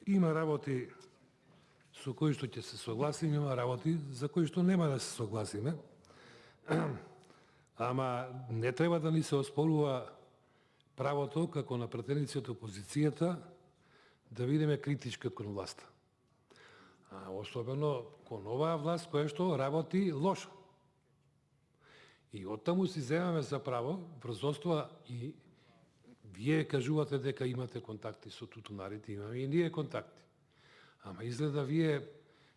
Има работи со кои што ќе се согласиме, има работи за кои што нема да се согласиме. Ама не треба да ни се оспорува правото како на пратеници од опозицијата да видиме критички кон власта. А особено кон оваа власт која што работи лошо. И оттаму си земаме за право, врз основа и вие кажувате дека имате контакти со тутунарите, имаме и ние контакти. Ама изгледа вие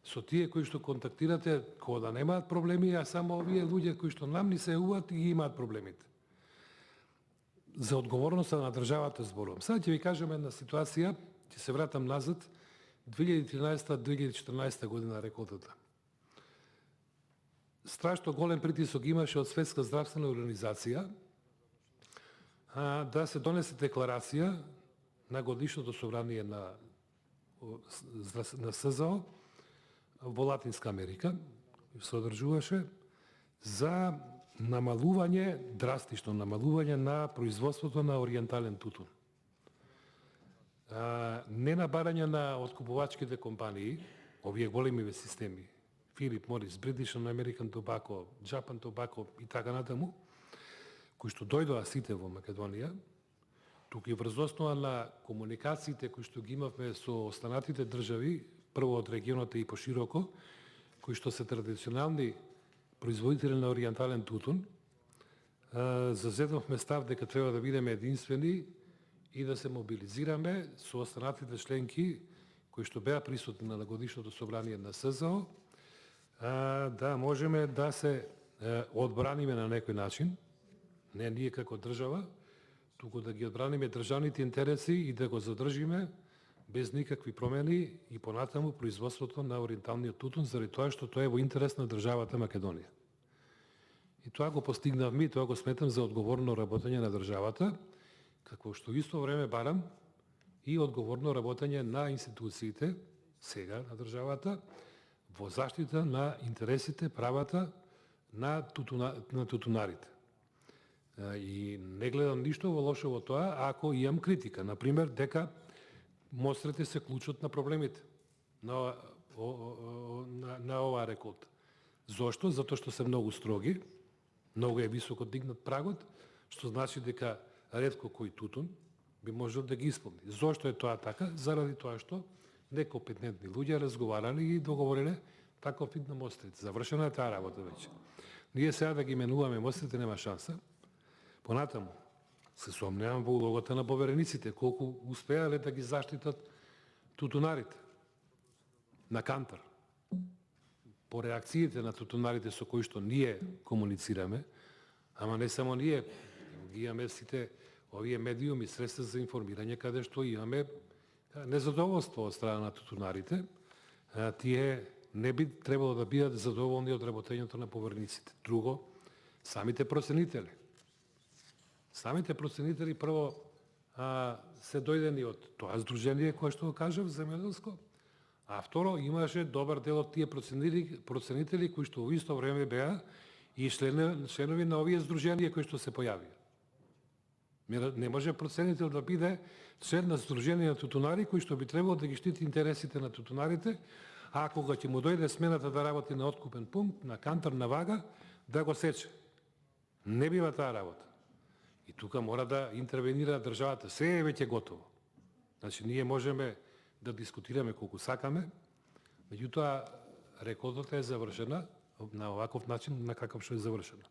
со тие кои што контактирате, кога да немаат проблеми, а само овие луѓе кои што нам ни се јавуваат и имаат проблемите. За одговорноста на државата зборувам. Сега ќе ви кажем една ситуација, ќе се вратам назад, 2013-2014 година реколтата. Страшно голем притисок имаше од Светска здравствена организација да се донесе декларација на годишното собрание на СЗО во Латинска Америка, се одржуваше за намалување, драстично намалување на производството на ориентален тутун. Не на барање на откупувачките компании, овие големи системи, Philip Morris, British American Tobacco, Japan Tobacco и така натаму, кои што дојдоа сите во Македонија, туку и врз основа на комуникациите кои што ги имавме со останатите држави, прво од регионот и пошироко, кои што се традиционални производители на ориентален тутун, зазедовме став дека треба да бидеме единствени и да се мобилизираме со останатите членки кои што беа присутни на годишното собрание на СЗО, да можеме да се одбраниме на некој начин, не ние како држава, туку да ги одбраниме државните интереси и да го задржиме без никакви промени и понатаму производството на ориенталниот тутун, заради тоа што тоа е во интерес на државата Македонија. И тоа го постигнавме, и тоа го сметам за одговорно работење на државата, како што исто време барам и одговорно работење на институциите, сега на државата, во заштита на интересите, правата на тутунарите. И не гледам ништо во лошо во тоа, ако имам критика. Например, дека мострите се клучот на проблемите на оваа реколта. Зошто? Затоа што се многу строги, многу е високо дигнат прагот, што значи дека ретко кој тутун би можел да ги исполни. Зошто е тоа така? Заради тоа што некомпетентни луѓе разговарале и договориле таков вид на мострите. Завршена е таа работа веќе. Ние сега да ги менуваме мострите нема шанса. Понатаму се сомневам во улогата на поверениците, колку успеале да ги заштитат тутунарите на Кантар. По реакциите на тутунарите со кои што ние комуницираме, ама не само ние, ги имаме сите овие медиуми, средства за информирање, каде што имаме незадоволство од страна на тутунарите, тие не би требало да бидат задоволни од работењето на поверениците. Друго, самите проценители. Самите проценители прво се дојдени од тоа здружение кое што го кажав, земјоделско, а второ имаше добар дел од тие проценители кои што во исто време беа и членови на овие здруженија кои што се појавија. Не може проценител да биде член на здружение на тутунари кои што би требало да ги штити интересите на тутунарите, а кога ќе му дојде смената да работи на откупен пункт, на Кантар, на Вага, да го сече. Не бива таа работа. И тука мора да интервенира државата. Се е веќе готово. Значи, ние можеме да дискутираме колку сакаме, меѓутоа, реколтата е завршена на оваков начин, на каков што е завршена.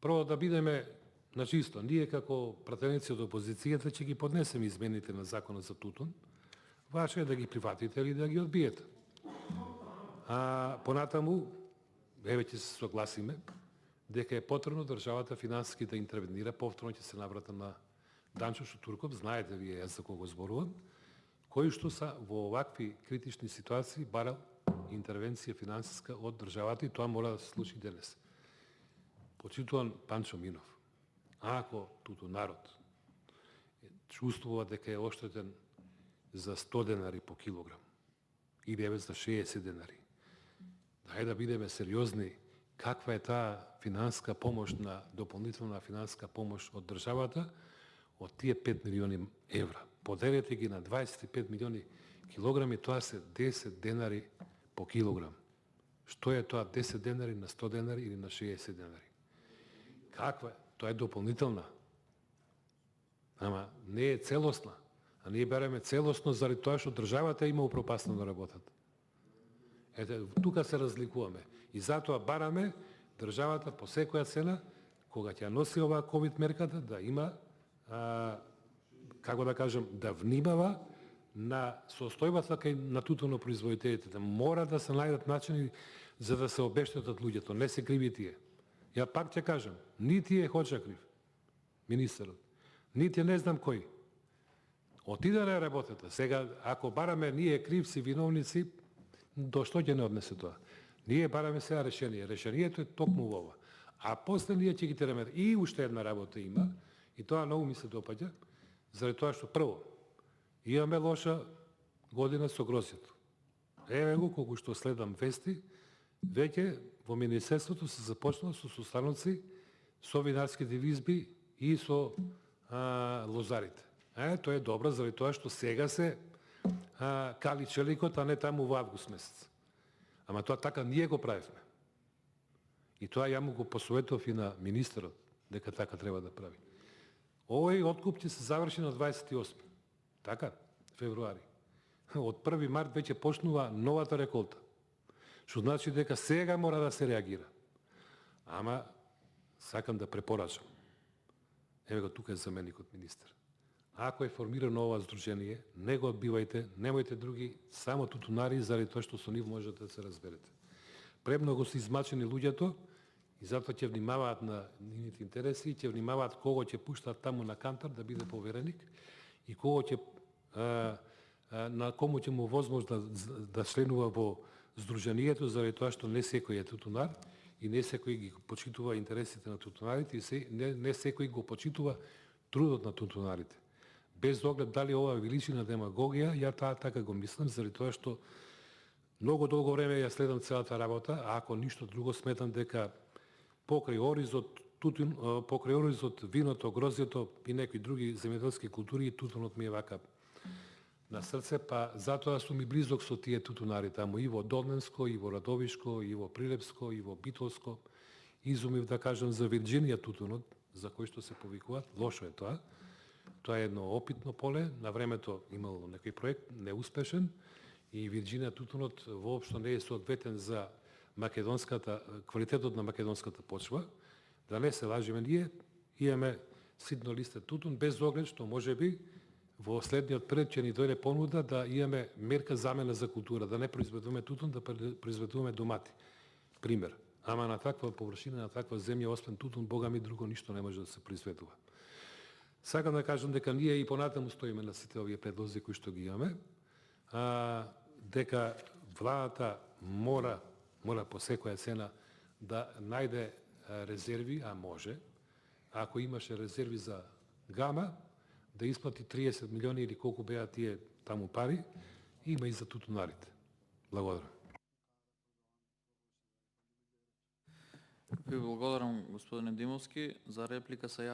Прво да бидеме на чисто. Ние како пратеници од опозицијата ќе ги поднесеме измените на законот за тутун. Ваше е да ги прифатите или да ги одбиете. Понатаму, веќе се согласиме, дека е потребно државата финансиски да интервенира, повторно ќе се наврата на Данчо Шутурков, знаете вие за кого зборувам, кои што са во овакви критични ситуации барал интервенција финансиска од државата и тоа мора да се случи денес. Почитуван Панчо Минов, ако тутунарот чувствува дека е оштетен за 100 денари по килограм или еве за 60 денари, дај да бидеме сериозни каква е таа финанска помош на дополнителна финанска помош од државата од тие 5 милиони евра. Поделете ги на 25 милиони килограми, тоа се 10 денари по килограм. Што е тоа 10 денари на 100 денари или на 60 денари? Каква е? Тоа е дополнителна. Ама не е целосна. А ние береме целосно заради тоа што државата има упропастено да работат. Ете, тука се разликуваме. И затоа бараме државата по секоја цена, кога ќе носи оваа ковид мерката, да има, како да кажем, да внимава на состојбата кај на тутунопроизводителите. Мора да се најдат начини за да се обештетат луѓето. Не се криви тие. Ја пак ќе кажам, нити е Ходжа крив, министерот, нити не знам кој. Отиде на работата. Сега, ако бараме ние кривци, виновници, до што ќе не однесе тоа? Ние бараме сега решение. Решението е токму во ова. А после ние ќе ги тереме. И уште една работа има, и тоа многу ми се допаѓа, заради тоа што прво, имаме лоша година со грозјето. Еве го, колку што следам вести, веќе во Министерството се започнало со состаноци со винарските визби и со лозарите. Тоа е добро, заради тоа што сега се кали челикот, а не таму во август месец. Ама тоа така ние го правевме. И тоа ја му го посоветов и на министерот, дека така треба да прави. Овој откуп ќе се заврши на 28. Така, февруари. Од 1 март веќе почнува новата реколта. Што значи дека сега мора да се реагира. Ама, сакам да препорачам. Еве го тука е заменикот министер. Ако е формирано ова здружение, не го одбивајте, немојте други, само тутунари, заради тоа што со нив можете да се разберете. Премногу се измачени луѓето и затоа ќе внимаваат на нивните интереси и ќе внимаваат кого ќе пуштаат таму на кантар да биде повереник и кого ќе на кому ќе му возможност да членува во здруженијето, заради тоа што не секој е тутунар и не секој ги почитува интересите на тутунарите и не секој го почитува трудот на тутунарите. Без оглед дали ова величи на демагогија, ја така го мислам, заради тоа што многу долго време ја следам целата работа, а ако ништо друго сметам дека покрај оризот, виното, грозјето и некои други земјоделски култури, тутунот ми е вака на срце, па затоа сум и близок со тие тутунари таму, и во Долненско, и во Радовишко, и во Прилепско, и во Битолско. Изумив да кажам за Вирџинија тутунот, за кој што се повикуваат, лошо е тоа. Тоа е едно опитно поле, на времето имало некој проект, неуспешен, и Вирџинија тутунот воопшто не е соодветен за квалитетот на македонската почва. Да не се лажиме, ние имаме ситно листе тутун, без оглед што можеби во следниот период ќе ни дојде понуда да имаме мерка замена за култура, да не произведуваме тутун, да произведуваме домати. Пример. Ама на таква површина, на таква земја, освен тутун, Бога ми, друго ништо не може да се произведува. Сакам да кажам дека ние и понатаму стоиме на сите овие предлози кои што ги имаме, дека владата мора по секоја цена да најде резерви, а може, ако имаше резерви за гама, да исплати 30 милиони или колку беа тие таму пари, има и за тутунарите. Благодарам. Ви благодарам, господине Димовски. За реплика се